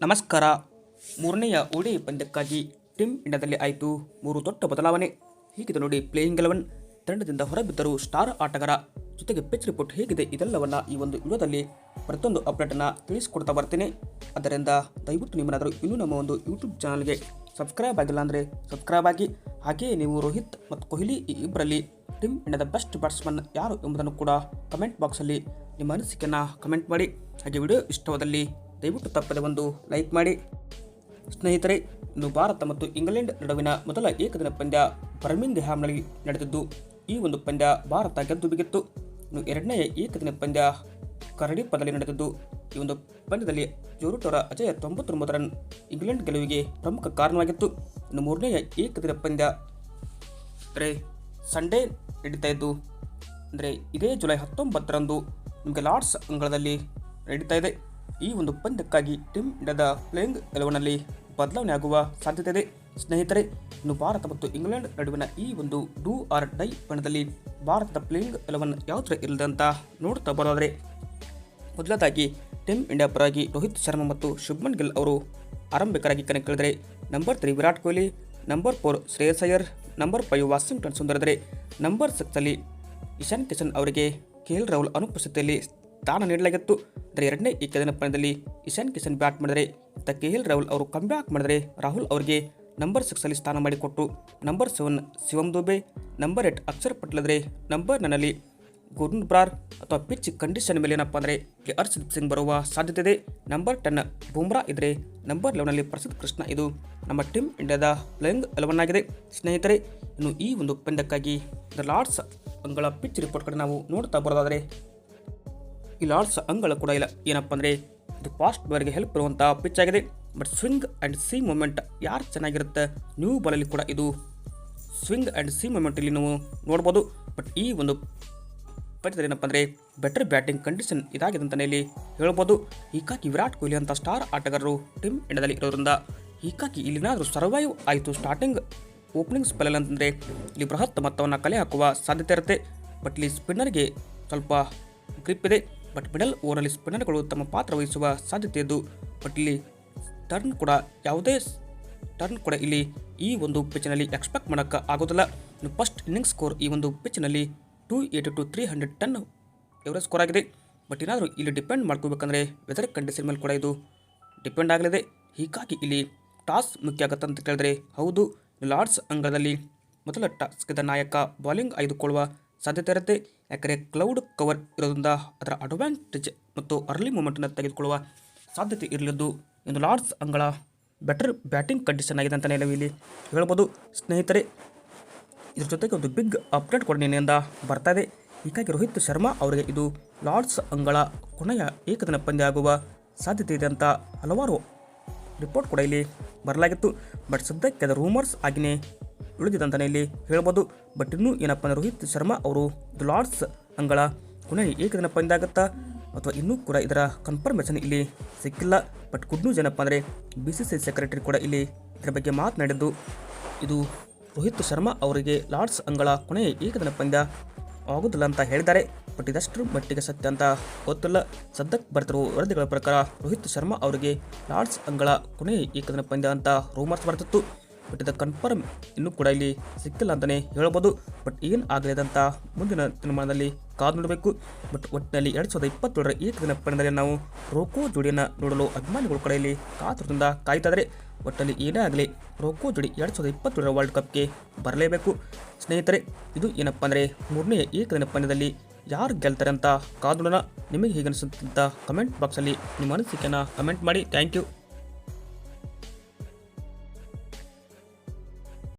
ನಮಸ್ಕಾರ. ಮೂರನೆಯ ಓಡಿ ಪಂದ್ಯಕ್ಕಾಗಿ ಟೀಮ್ ಇಂಡಿಯಾದಲ್ಲಿ ಆಯಿತು 3 ದೊಡ್ಡ ಬದಲಾವಣೆ. ಹೀಗಿದೆ ನೋಡಿ ಪ್ಲೇಯಿಂಗ್ 11 ತಂಡದಿಂದ ಹೊರಬಿದ್ದರೂ ಸ್ಟಾರ್ ಆಟಗಾರ ಜೊತೆಗೆ ಪಿಚ್ ರಿಪೋರ್ಟ್ ಹೇಗಿದೆ ಇದೆಲ್ಲವನ್ನ ಈ ಒಂದು ವಿಡಿಯೋದಲ್ಲಿ ಪ್ರತಿಯೊಂದು ಅಪ್ಡೇಟನ್ನು ತಿಳಿಸ್ಕೊಡ್ತಾ ಬರ್ತೀನಿ. ಆದ್ದರಿಂದ ದಯವಿಟ್ಟು ನಿಮ್ಮನ್ನಾದರೂ ಇನ್ನೂ ನಮ್ಮ ಒಂದು ಯೂಟ್ಯೂಬ್ ಚಾನಲ್ಗೆ ಸಬ್ಸ್ಕ್ರೈಬ್ ಆಗಿಲ್ಲ ಅಂದರೆ ಸಬ್ಸ್ಕ್ರೈಬ್ ಆಗಿ. ಹಾಗೆಯೇ ನೀವು ರೋಹಿತ್ ಮತ್ತು ಕೊಹ್ಲಿ ಈ ಇಬ್ಬರಲ್ಲಿ ಟೀಮ್ ಇಂಡಿಯಾದ ಬೆಸ್ಟ್ ಬ್ಯಾಟ್ಸ್ಮನ್ ಯಾರು ಎಂಬುದನ್ನು ಕೂಡ ಕಮೆಂಟ್ ಬಾಕ್ಸಲ್ಲಿ ನಿಮ್ಮ ಅನಿಸಿಕೆಯನ್ನು ಕಮೆಂಟ್ ಮಾಡಿ. ಹಾಗೆ ವಿಡಿಯೋ ಇಷ್ಟವಾದಲ್ಲಿ ದಯವಿಟ್ಟು ತಪ್ಪದೆ ಒಂದು ಲೈಕ್ ಮಾಡಿ. ಸ್ನೇಹಿತರೆ, ಇನ್ನು ಭಾರತ ಮತ್ತು ಇಂಗ್ಲೆಂಡ್ ನಡುವಿನ ಮೊದಲ ಏಕದಿನ ಪಂದ್ಯ ಬರ್ಮಿಂಗ್ಹ್ಯಾಮ್ನಲ್ಲಿ ನಡೆದಿದ್ದು ಈ ಒಂದು ಪಂದ್ಯ ಭಾರತ ಗೆದ್ದು ಬಿಗಿತ್ತು. ಇನ್ನು ಎರಡನೆಯ ಏಕದಿನ ಪಂದ್ಯ ಕರಡಿಪದಲ್ಲಿ ನಡೆದಿದ್ದು ಈ ಒಂದು ಪಂದ್ಯದಲ್ಲಿ ಜೋ ರೂಟ್ ಅವರ ಅಜೇಯ 99 ರನ್ ಇಂಗ್ಲೆಂಡ್ ಗೆಲುವಿಗೆ ಪ್ರಮುಖ ಕಾರಣವಾಗಿತ್ತು. ಇನ್ನು ಮೂರನೆಯ ಏಕದಿನ ಪಂದ್ಯ ಅಂದರೆ ಸಂಡೇ ನಡೀತಾ ಇದ್ದು ಅಂದರೆ ಇದೇ ಜುಲೈ 19ರಂದು ನಿಮಗೆ ಲಾರ್ಡ್ಸ್ ಅಂಗಳದಲ್ಲಿ ನಡೀತಾ ಇದೆ. ಈ ಒಂದು ಪಂದ್ಯಕ್ಕಾಗಿ ಟೀಮ್ ಇಂಡಿಯಾದ ಪ್ಲೇಯಿಂಗ್ 11ನಲ್ಲಿ ಬದಲಾವಣೆ ಆಗುವ ಸಾಧ್ಯತೆ ಇದೆ. ಸ್ನೇಹಿತರೆ, ಇನ್ನು ಭಾರತ ಮತ್ತು ಇಂಗ್ಲೆಂಡ್ ನಡುವಿನ ಈ ಒಂದು ಡೂ ಆರ್ ಡೈ ಪಂದ್ಯದಲ್ಲಿ ಭಾರತದ ಪ್ಲೇಯಿಂಗ್ 11 ಯಾವ ಥರ ಇರಲಿದೆ ಅಂತ ನೋಡ್ತಾ ಬರೋದಾದರೆ, ಮೊದಲದಾಗಿ ಟೀಮ್ ಇಂಡಿಯಾ ಪರವಾಗಿ ರೋಹಿತ್ ಶರ್ಮಾ ಮತ್ತು ಶುಭ್ಮನ್ ಗಿಲ್ ಅವರು ಆರಂಭಿಕರಾಗಿ ಕಣಕ್ಕಿಳಿದರೆ, number 3 Virat Kohli, number 4 Shreyas Iyer, number 5 Washington Sundar, number 6 Ishan Kishan ಅವರಿಗೆ KL ರಾಹುಲ್ ಅನುಪಸ್ಥಿತಿಯಲ್ಲಿ ಸ್ಥಾನ ನೀಡಲಾಗಿತ್ತು. ಅಂದರೆ ಎರಡನೇ ಏಕದಿನ ಪಂದ್ಯದಲ್ಲಿ ಇಶಾನ್ ಕಿಶನ್ ಬ್ಯಾಟ್ ಮಾಡಿದರೆ KL ರಾಹುಲ್ ಅವರು ಕಮ್ಬ್ಯಾಕ್ ಮಾಡಿದರೆ ರಾಹುಲ್ ಅವರಿಗೆ ನಂಬರ್ 6 ಸ್ಥಾನ ಮಾಡಿಕೊಟ್ಟು, ನಂಬರ್ 7 ಶಿವಮ್ ದುಬೆ, ನಂಬರ್ 8 ಅಕ್ಷರ್ ಪಟೇಲ್ ಇದ್ದರೆ, ನಂಬರ್ 9 ಗುರ್ನೂರ್ ಬ್ರಾರ್ ಅಥವಾ ಪಿಚ್ ಕಂಡೀಷನ್ ಮೇಲೆ ಏನಪ್ಪ ಅಂದರೆ ಹರ್ಷದೀಪ್ ಸಿಂಗ್ ಬರುವ ಸಾಧ್ಯತೆ ಇದೆ. ನಂಬರ್ 10 ಬುಮ್ರಾ ಇದ್ದರೆ, ನಂಬರ್ 11 ಪ್ರಸಿದ್ಧ ಕೃಷ್ಣ. ಇದು ನಮ್ಮ ಟೀಮ್ ಇಂಡಿಯಾದ ಪ್ಲೇಯಿಂಗ್ 11 ಆಗಿದೆ. ಸ್ನೇಹಿತರೆ, ಇನ್ನು ಈ ಒಂದು ಪಂದ್ಯಕ್ಕಾಗಿ ಲಾರ್ಡ್ಸ್ ಅಂಗಳ ಪಿಚ್ ರಿಪೋರ್ಟ್ ಕಡೆ ನಾವು ನೋಡ್ತಾ ಬರೋದಾದರೆ, ಈ ಲಾರ್ಡ್ಸ್ ಅಂಗಳ ಕೂಡ ಇಲ್ಲ ಏನಪ್ಪ ಅಂದರೆ ಇದು ಫಾಸ್ಟ್ ಬಾಲ್ಗೆ ಹೆಲ್ಪ್ ಇರುವಂಥ ಪಿಚ್ ಆಗಿದೆ. But swing and seam movement ಯಾರು ಚೆನ್ನಾಗಿರುತ್ತೆ ನ್ಯೂ ಬಾಲಲ್ಲಿ ಕೂಡ ಇದು ಸ್ವಿಂಗ್ ಆ್ಯಂಡ್ ಸಿ ಮೂಮೆಂಟ್ ಇಲ್ಲಿ ನಾವು ನೋಡ್ಬೋದು. ಬಟ್ ಈ ಒಂದು ಪಂದ್ಯದಲ್ಲಿ ಏನಪ್ಪ ಅಂದರೆ ಬೆಟರ್ ಬ್ಯಾಟಿಂಗ್ ಕಂಡೀಷನ್ ಇದಾಗಿದೆ ಅಂತಲೇ ಇಲ್ಲಿ ಹೇಳ್ಬೋದು. ಹೀಗಾಗಿ ವಿರಾಟ್ ಕೊಹ್ಲಿ ಅಂತ ಸ್ಟಾರ್ ಆಟಗಾರರು ಟೀಮ್ ಇಂಡಿಯಾದಲ್ಲಿ ಇರೋದ್ರಿಂದ ಹೀಗಾಗಿ ಇಲ್ಲಿನಾದರೂ ಸರ್ವೈವ್ ಆಯಿತು ಸ್ಟಾರ್ಟಿಂಗ್ ಓಪನಿಂಗ್ ಸ್ಪೆಲ್ ಅಂತಂದರೆ ಇಲ್ಲಿ ಬೃಹತ್ ಮೊತ್ತವನ್ನು ಕಲೆ ಹಾಕುವ ಸಾಧ್ಯತೆ ಇರುತ್ತೆ. ಬಟ್ ಇಲ್ಲಿ ಸ್ಪಿನ್ನರ್ಗೆ ಸ್ವಲ್ಪ ಗ್ರಿಪ್ ಇದೆ. ಬಟ್ ಮಿಡಲ್ ಓವರಲ್ಲಿ ಸ್ಪಿನ್ನರ್ಗಳು ತಮ್ಮ ಪಾತ್ರ ವಹಿಸುವ ಸಾಧ್ಯತೆ ಇದ್ದು, ಬಟ್ ಇಲ್ಲಿ ಟರ್ನ್ ಕೂಡ ಯಾವುದೇ ಟರ್ನ್ ಕೂಡ ಇಲ್ಲಿ ಈ ಒಂದು ಪಿಚ್ನಲ್ಲಿ ಎಕ್ಸ್ಪೆಕ್ಟ್ ಮಾಡೋಕ್ಕೆ ಆಗೋದಿಲ್ಲ. ಇನ್ನು ಫಸ್ಟ್ ಇನ್ನಿಂಗ್ಸ್ ಸ್ಕೋರ್ ಈ ಒಂದು ಪಿಚ್ನಲ್ಲಿ 280 to 310 ಎವರೇಜ್ ಸ್ಕೋರ್ ಆಗಿದೆ. ಬಟ್ ಏನಾದರೂ ಇಲ್ಲಿ ಡಿಪೆಂಡ್ ಮಾಡ್ಕೋಬೇಕಂದ್ರೆ ವೆದರ್ ಕಂಡೀಷನ್ ಮೇಲೆ ಕೂಡ ಇದು ಡಿಪೆಂಡ್ ಆಗಲಿದೆ. ಹೀಗಾಗಿ ಇಲ್ಲಿ ಟಾಸ್ ಮುಖ್ಯ ಆಗುತ್ತೆ ಅಂತ ಕೇಳಿದ್ರೆ ಹೌದು, ಲಾರ್ಡ್ಸ್ ಅಂಗಳದಲ್ಲಿ ಮೊದಲ ಟಾಸ್ ಗೆದ್ದ ನಾಯಕ ಬಾಲಿಂಗ್ ಆಯ್ದುಕೊಳ್ಳುವ ಸಾಧ್ಯತೆ ಇರುತ್ತೆ. ಯಾಕಂದರೆ ಕ್ಲೌಡ್ ಕವರ್ ಇರೋದ್ರಿಂದ ಅದರ ಅಡ್ವಾಂಟೇಜ್ ಮತ್ತು ಅರ್ಲಿ ಮೂಮೆಂಟನ್ನು ತೆಗೆದುಕೊಳ್ಳುವ ಸಾಧ್ಯತೆ ಇರಲಿದ್ದು ಎಂದು ಲಾರ್ಡ್ಸ್ ಅಂಗಳ ಬೆಟರ್ ಬ್ಯಾಟಿಂಗ್ ಕಂಡೀಷನ್ ಆಗಿದೆ ಅಂತಲೇ ನಾವು ಇಲ್ಲಿ ಹೇಳ್ಬೋದು. ಸ್ನೇಹಿತರೆ, ಇದ್ರ ಜೊತೆಗೆ ಒಂದು ಬಿಗ್ ಅಪ್ಡೇಟ್ ಕೂಡ ನಿನ್ನೆಯಿಂದ ಬರ್ತಾ ಇದೆ. ಹೀಗಾಗಿ ರೋಹಿತ್ ಶರ್ಮಾ ಅವರಿಗೆ ಇದು ಲಾರ್ಡ್ಸ್ ಅಂಗಳ ಕೊನೆಯ ಏಕದಿನ ಪಂದ್ಯ ಆಗುವ ಸಾಧ್ಯತೆ ಇದೆ ಅಂತ ಹಲವಾರು ರಿಪೋರ್ಟ್ ಕೂಡ ಇಲ್ಲಿ ಬರಲಾಗಿತ್ತು. ಬಟ್ ಸದ್ಯಕ್ಕೆ ಅದು ರೂಮರ್ಸ್ ಆಗಿಯೇ ಉಳಿದಿದೆ ಅಂತಲೇ ಇಲ್ಲಿ ಹೇಳ್ಬೋದು. ಬಟ್ ಇನ್ನೂ ಏನಪ್ಪ ಅಂದರೆ ರೋಹಿತ್ ಶರ್ಮಾ ಅವರು ಇದು ಲಾರ್ಡ್ಸ್ ಅಂಗಳ ಕೊನೆಯ ಏಕದಿನ ಪಂದ್ಯ ಆಗುತ್ತಾ ಅಥವಾ ಇನ್ನೂ ಕೂಡ ಇದರ ಕನ್ಫರ್ಮೇಷನ್ ಇಲ್ಲಿ ಸಿಕ್ಕಿಲ್ಲ. ಬಟ್ ಗುಡ್ ನ್ಯೂಸ್ ಏನಪ್ಪ ಅಂದರೆ BCCI ಸೆಕ್ರೆಟರಿ ಕೂಡ ಇಲ್ಲಿ ಇದರ ಬಗ್ಗೆ ಮಾತನಾಡಿದ್ದು ಇದು ರೋಹಿತ್ ಶರ್ಮಾ ಅವರಿಗೆ ಲಾರ್ಡ್ಸ್ ಅಂಗಳ ಕೊನೆಯ ಏಕದಿನ ಪಂದ್ಯ ಆಗೋದಿಲ್ಲ ಅಂತ ಹೇಳಿದ್ದಾರೆ. ಬಟ್ ಇದಷ್ಟರ ಮಟ್ಟಿಗೆ ಸತ್ಯ ಅಂತ ಗೊತ್ತಿಲ್ಲ. ಸದ್ಯಕ್ಕೆ ಬರ್ತಿರುವ ವರದಿಗಳ ಪ್ರಕಾರ ರೋಹಿತ್ ಶರ್ಮಾ ಅವರಿಗೆ ಲಾರ್ಡ್ಸ್ ಅಂಗಳ ಕೊನೆಯ ಏಕದಿನ ಪಂದ್ಯ ಅಂತ ರೂಮರ್ಸ್ ಬರ್ತಿತ್ತು. ಬಟ್ ಇದು ಕನ್ಫರ್ಮ್ ಇನ್ನೂ ಕೂಡ ಇಲ್ಲಿ ಸಿಕ್ಕಿಲ್ಲ ಅಂತಲೇ ಹೇಳ್ಬೋದು. ಬಟ್ ಏನು ಆಗಲಿದೆ ಅಂತ ಮುಂದಿನ ದಿನಮಾನದಲ್ಲಿ ಕಾದು ನೋಡಬೇಕು. ಬಟ್ ಒಟ್ಟಿನಲ್ಲಿ 2027ರ ಏಕದಿನ ಪಂದ್ಯದಲ್ಲಿ ನಾವು ರೋಕೋ ಜೋಡಿಯನ್ನು ನೋಡಲು ಅಭಿಮಾನಿಗಳು ಕೂಡ ಇಲ್ಲಿ ಕಾತುರದಿಂದ ಕಾಯ್ತಾಯಿದ್ದಾರೆ. ಒಟ್ಟಲ್ಲಿ ಏನೇ ಆಗಲಿ ರೋಕೋ ಜೋಡಿ 2027ರ ವರ್ಲ್ಡ್ ಕಪ್ಗೆ ಬರಲೇಬೇಕು. ಸ್ನೇಹಿತರೆ, ಇದು ಏನಪ್ಪ ಅಂದರೆ ಮೂರನೆಯ ಏಕದಿನ ಪಂದ್ಯದಲ್ಲಿ ಯಾರು ಗೆಲ್ತಾರೆ ಅಂತ ಕಾದು ನೋಡೋಣ. ನಿಮಗೆ ಹೇಗೆ ಅನಿಸುತ್ತೆ ಅಂತ ಕಮೆಂಟ್ ಬಾಕ್ಸಲ್ಲಿ ನಿಮ್ಮ ಅನಿಸಿಕೆಯನ್ನು ಕಮೆಂಟ್ ಮಾಡಿ. Thank you.